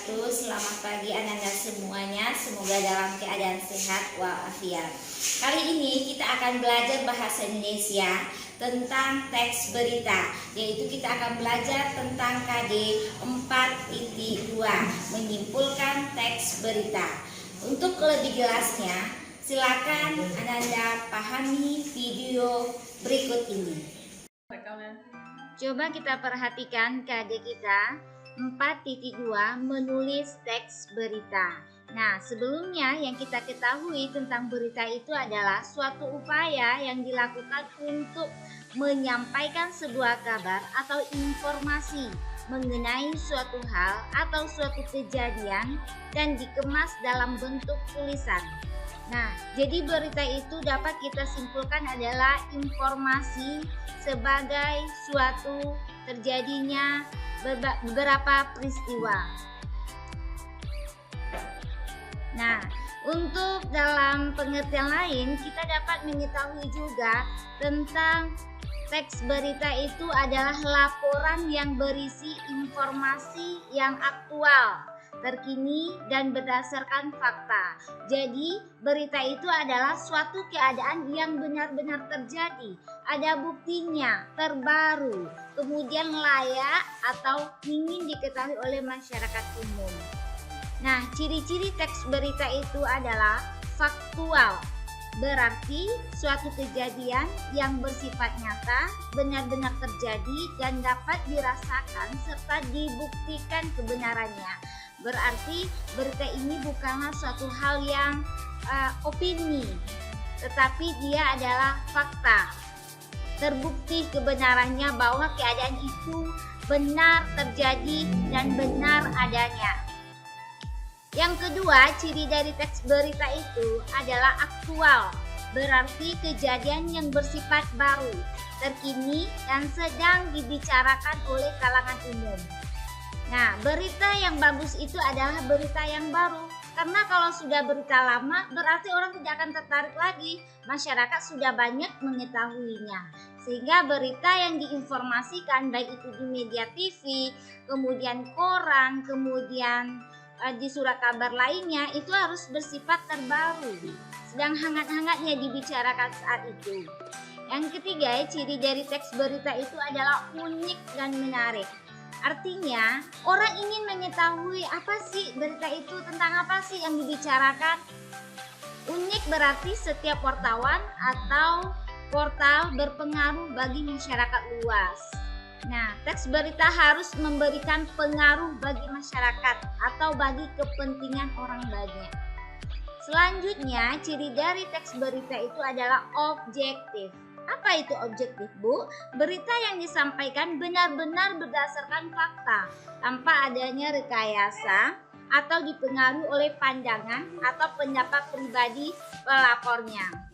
wabarakatuh. Selamat pagi anak-anak semuanya. Semoga dalam keadaan sehat walafiat. Kali ini kita akan belajar bahasa Indonesia tentang teks berita, yaitu kita akan belajar tentang KD 4.2, menyimpulkan teks berita. Untuk lebih jelasnya, silakan anak-anak pahami video berikut ini. Coba kita perhatikan KD kita 4.2, menulis teks berita. Nah, sebelumnya yang kita ketahui tentang berita itu adalah suatu upaya yang dilakukan untuk menyampaikan sebuah kabar atau informasi mengenai suatu hal atau suatu kejadian dan dikemas dalam bentuk tulisan. Nah, jadi berita itu dapat kita simpulkan adalah informasi sebagai suatu terjadinya beberapa peristiwa. Nah, untuk dalam pengertian lain kita dapat mengetahui juga tentang teks berita itu adalah laporan yang berisi informasi yang aktual, terkini dan berdasarkan fakta. Jadi berita itu adalah suatu keadaan yang benar-benar terjadi, ada buktinya, terbaru, kemudian layak atau ingin diketahui oleh masyarakat umum. Nah, ciri-ciri teks berita itu adalah faktual, berarti suatu kejadian yang bersifat nyata, benar-benar terjadi dan dapat dirasakan serta dibuktikan kebenarannya. Berarti berita ini bukanlah suatu hal yang opini, tetapi dia adalah fakta. Terbukti kebenarannya bahwa keadaan itu benar terjadi dan benar adanya. Yang kedua, ciri dari teks berita itu adalah aktual, berarti kejadian yang bersifat baru, terkini dan sedang dibicarakan oleh kalangan umum. Nah, berita yang bagus itu adalah berita yang baru. Karena kalau sudah berita lama, berarti orang tidak akan tertarik lagi. Masyarakat sudah banyak mengetahuinya. Sehingga berita yang diinformasikan, baik itu di media TV, kemudian koran, kemudian di surat kabar lainnya, itu harus bersifat terbaru. Sedang hangat-hangatnya dibicarakan saat itu. Yang ketiga, ciri dari teks berita itu adalah unik dan menarik. Artinya, orang ingin mengetahui apa sih berita itu, tentang apa sih yang dibicarakan. Unik berarti setiap wartawan atau portal berpengaruh bagi masyarakat luas. Nah, teks berita harus memberikan pengaruh bagi masyarakat atau bagi kepentingan orang banyak. Selanjutnya, ciri dari teks berita itu adalah objektif. Apa itu objektif, Bu? Berita yang disampaikan benar-benar berdasarkan fakta, tanpa adanya rekayasa atau dipengaruhi oleh pandangan atau pendapat pribadi pelapornya.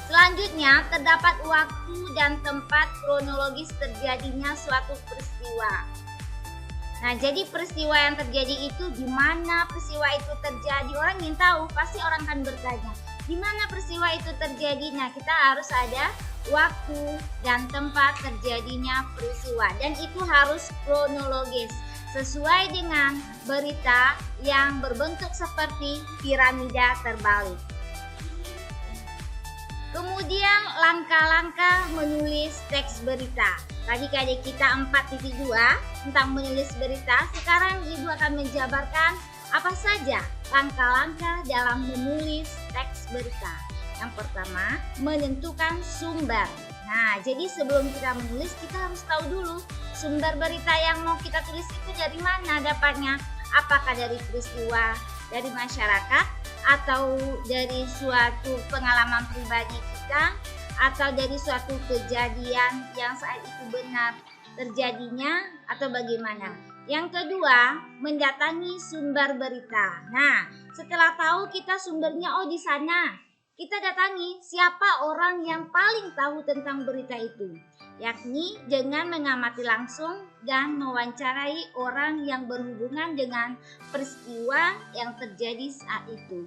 Selanjutnya, terdapat waktu dan tempat kronologis terjadinya suatu peristiwa. Nah, jadi peristiwa yang terjadi itu di mana peristiwa itu terjadi? Orang ingin tahu, pasti orang akan bertanya, di mana peristiwa itu terjadi? Nah, kita harus ada waktu dan tempat terjadinya peristiwa, dan itu harus kronologis sesuai dengan berita yang berbentuk seperti piramida terbalik. Kemudian langkah-langkah menulis teks berita. Tadi KD kita 4.2 tentang menulis berita. Sekarang Ibu akan menjabarkan apa saja langkah-langkah dalam menulis teks berita. Yang pertama, menentukan sumber. Nah, jadi sebelum kita menulis, kita harus tahu dulu sumber berita yang mau kita tulis itu dari mana dapatnya. Apakah dari peristiwa dari masyarakat, atau dari suatu pengalaman pribadi kita, atau dari suatu kejadian yang saat itu benar terjadinya, atau bagaimana. Yang kedua, mendatangi sumber berita. Nah, setelah tahu kita sumbernya, di sana, kita datangi siapa orang yang paling tahu tentang berita itu, yakni dengan mengamati langsung dan mewawancarai orang yang berhubungan dengan peristiwa yang terjadi saat itu.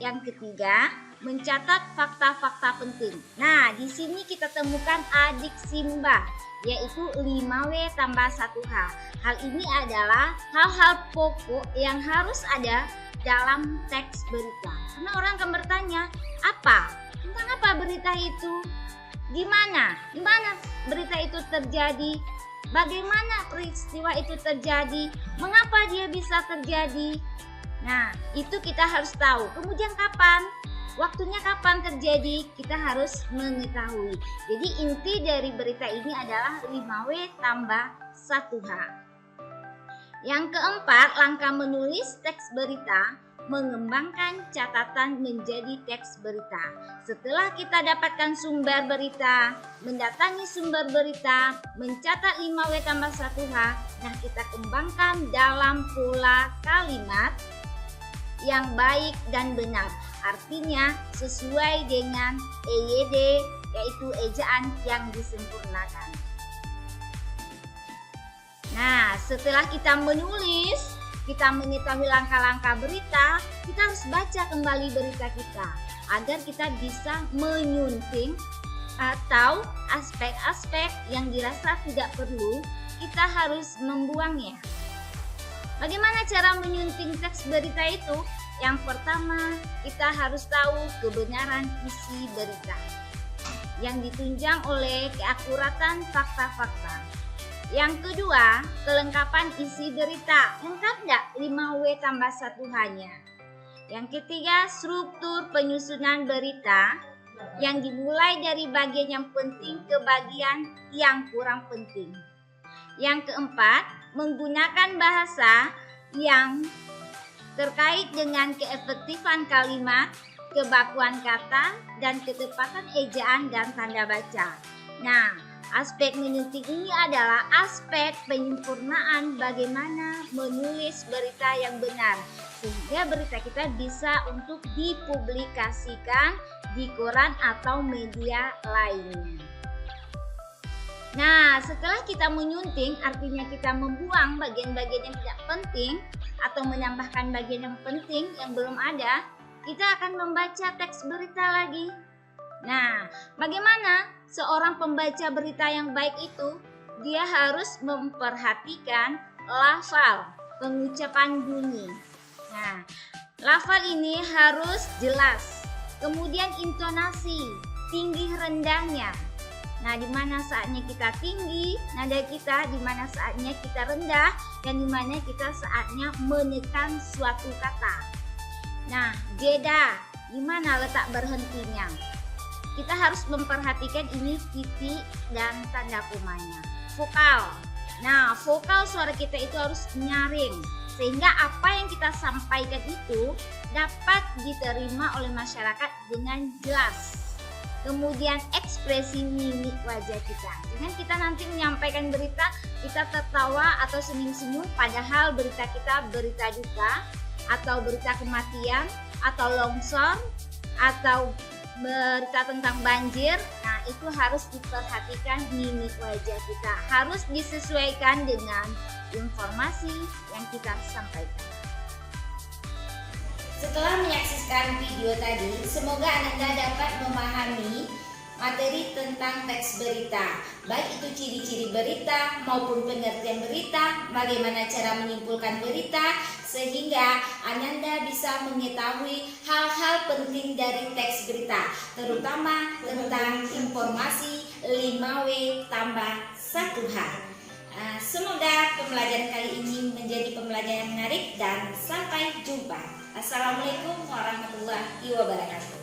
yang ketiga, mencatat fakta-fakta penting. Nah, di sini kita temukan adik Simba, yaitu 5W tambah 1H. Hal ini adalah hal-hal pokok yang harus ada dalam teks berita. Karena orang akan bertanya, tentang apa berita itu? Di mana berita itu terjadi? Bagaimana peristiwa itu terjadi? Mengapa dia bisa terjadi? Nah, itu kita harus tahu. Kemudian kapan? Waktunya kapan terjadi? Kita harus mengetahui. Jadi inti dari berita ini adalah 5W tambah 1H. Yang keempat, langkah menulis teks berita, mengembangkan catatan menjadi teks berita. Setelah kita dapatkan sumber berita, mendatangi sumber berita, mencatat 5W tambah 1H, nah kita kembangkan dalam pola kalimat yang baik dan benar. Artinya sesuai dengan EYD, yaitu ejaan yang disempurnakan. Nah, setelah kita menulis, kita mengetahui langkah-langkah berita, kita harus baca kembali berita kita agar kita bisa menyunting atau aspek-aspek yang dirasa tidak perlu, kita harus membuangnya. Bagaimana cara menyunting teks berita itu? Yang pertama, kita harus tahu kebenaran isi berita yang ditunjang oleh keakuratan fakta-fakta. Yang kedua, kelengkapan isi berita. Lengkap nggak 5W tambah 1H-nya? Yang ketiga, struktur penyusunan berita yang dimulai dari bagian yang penting ke bagian yang kurang penting. Yang keempat, menggunakan bahasa yang terkait dengan keefektifan kalimat, kebakuan kata, dan ketepatan ejaan dan tanda baca. Nah, aspek menyunting ini adalah aspek penyempurnaan bagaimana menulis berita yang benar, sehingga berita kita bisa untuk dipublikasikan di koran atau media lainnya. Nah, setelah kita menyunting, artinya kita membuang bagian-bagian yang tidak penting atau menambahkan bagian yang penting yang belum ada, kita akan membaca teks berita lagi. Nah, bagaimana seorang pembaca berita yang baik itu? Dia harus memperhatikan lafal, pengucapan bunyi. Nah, lafal ini harus jelas. Kemudian intonasi, tinggi rendahnya. Nah, di mana saatnya kita tinggi, nada kita, di mana saatnya kita rendah, dan di mana kita saatnya menekan suatu kata. Nah, jeda, di mana letak berhentinya. Kita harus memperhatikan ini titik dan tanda komanya. Vokal. Nah, vokal suara kita itu harus nyaring, sehingga apa yang kita sampaikan itu dapat diterima oleh masyarakat dengan jelas. Kemudian ekspresi mimik wajah kita. Jangan kita nanti menyampaikan berita, kita tertawa atau senyum-senyum, padahal berita kita berita duka, atau berita kematian, atau longsor, atau berita tentang banjir. Nah, itu harus diperhatikan mimik wajah kita. Harus disesuaikan dengan informasi yang kita sampaikan. Setelah menyaksikan video tadi, semoga Anda dapat memahami materi tentang teks berita, baik itu ciri-ciri berita maupun pengertian berita, bagaimana cara menyimpulkan berita, sehingga Anda bisa mengetahui hal-hal penting dari teks berita, terutama tentang informasi 5W tambah 1H. Semoga pembelajaran kali ini menjadi pembelajaran yang menarik dan sampai jumpa. Assalamualaikum warahmatullahi wabarakatuh.